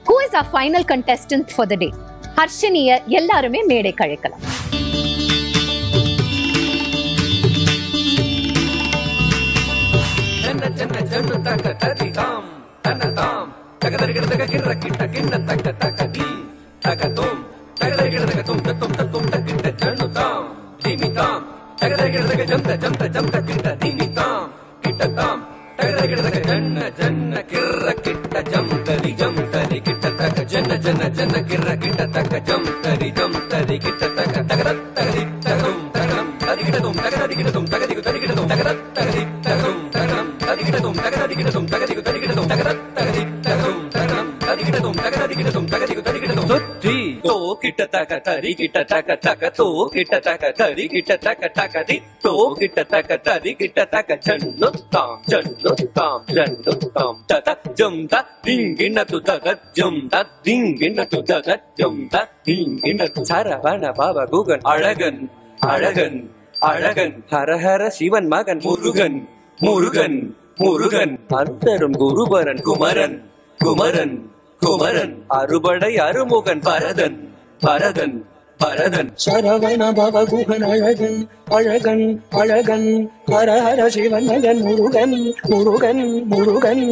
Who is our final contestant for the day? ஹர்ஷினிய எல்லாருமே மேடை கழைக்கலாம். அழகன் அழகன் அழகன் ஹரஹர சிவன் மகன் முருகன் முருகன் முருகன் அந்தரும் குருபரன் குமரன் குமரன் குமரன் அறுபடை அருமுகன் பரதன் பரதன் பரதன் சரவண பவ குகன் அழகன் அழகன் அழகன் ஹரஹர சிவன் மகன் முருகன் முருகன் முருகன்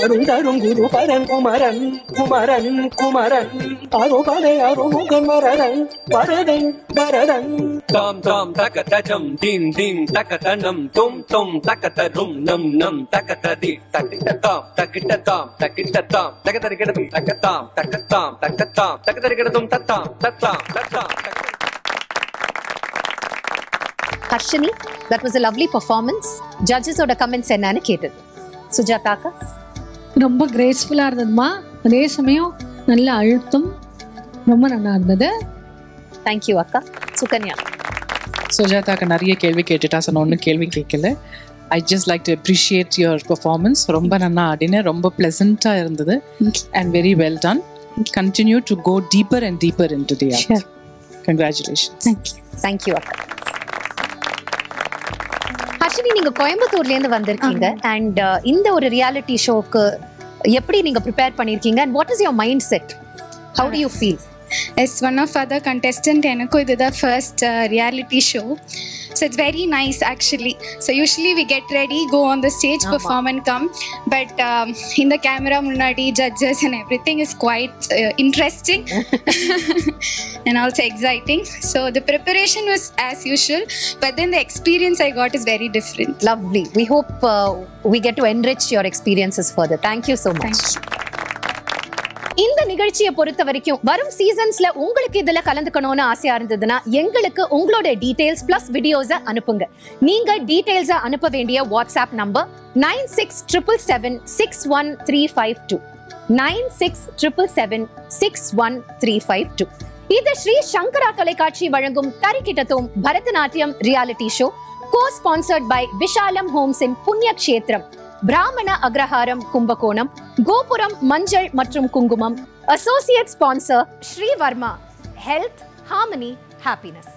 அருந்தரும் குருபரன் குமரன் குமரன் குமரன் அறுபடை அருமுகன் வரதன் பரதன் பரதன் தாம் தாம் தகதம் தீம் தீம் தகதனம் தும் தும் தகதரும் நம் நம் தகததி தகிட்டதாம் தகிட்டதாம் தகிட்டதாம் தகதரிகடதும் தகதாம் தகதாம் தகதாம் தகதரிகடதும் தத்தாம் தத்தாம் தத்தாம். Harshini, that was a lovely performance. Judges oda comments என்னன்னு கேட்டது. சுஜாதா அக்கா ரொம்ப கிரேஸ்ஃபுல்லா இருந்ததுமா, அதே சமயம் நல்ல அழுத்தம், ரொம்ப நல்லா இருந்தது. தேங்க்யூ அக்கா. சுகன்யா சுஜாதாக்கு நிறைய கேள்வி கேட்டுட்டா, சொன்ன ஒன்றும் கேள்வி கேட்கல. I just like to appreciate your performance. ரொம்ப நல்லா ஆடின, ரொம்ப pleasant-ஆ இருந்தது and very well done. Continue to go deeper and deeper into the art. Sure. Congratulations. Thank you அக்கா. ஹர்ஷினி, நீங்க கோயம்புத்தூர்ல இருந்து வந்திருக்கீங்க அண்ட் இந்த ஒரு ரியாலிட்டி ஷோக்கு எப்படி நீங்க ப்ரிப்பேர் பண்ணிருக்கீங்க and what is your mindset? How do you feel? As one of other contestant, enakku idu the first reality show, so it's very nice actually. So usually we get ready, go on the stage, perform and come, but in the camera munadi judges and everything is quite interesting and also exciting. So the preparation was as usual, but then the experience I got is very different. Lovely. We hope we get to enrich your experiences further. Thank you so much. இந்த நிகழ்ச்சியை பொறுத்த வரைக்கும் வரும் சீசன்ஸ்ல உங்களுக்கு இதுல கலந்துக்கணும்னு ஆசையா இருந்ததுன்னா எங்களுக்கு உங்களோட டீடைல்ஸ் பிளஸ் வீடியோஸை அனுப்புங்க. நீங்க டீடைல்ஸை அனுப்ப வேண்டிய வாட்ஸ்அப் நம்பர் 9677761352 9677761352. இது ஸ்ரீ சங்கரா தொலைக்காட்சி வழங்கும் தரிக்கிட்டதும் Bharatanatyam reality show, co-sponsored by Vishalam homes in புண்ணிய க்ஷேத்திரம், பிராமண அக்ரஹாரம் கும்பகோணம், கோபுரம் மஞ்சள் மற்றும் குங்குமம், associate sponsor Sri Varma, health harmony happiness.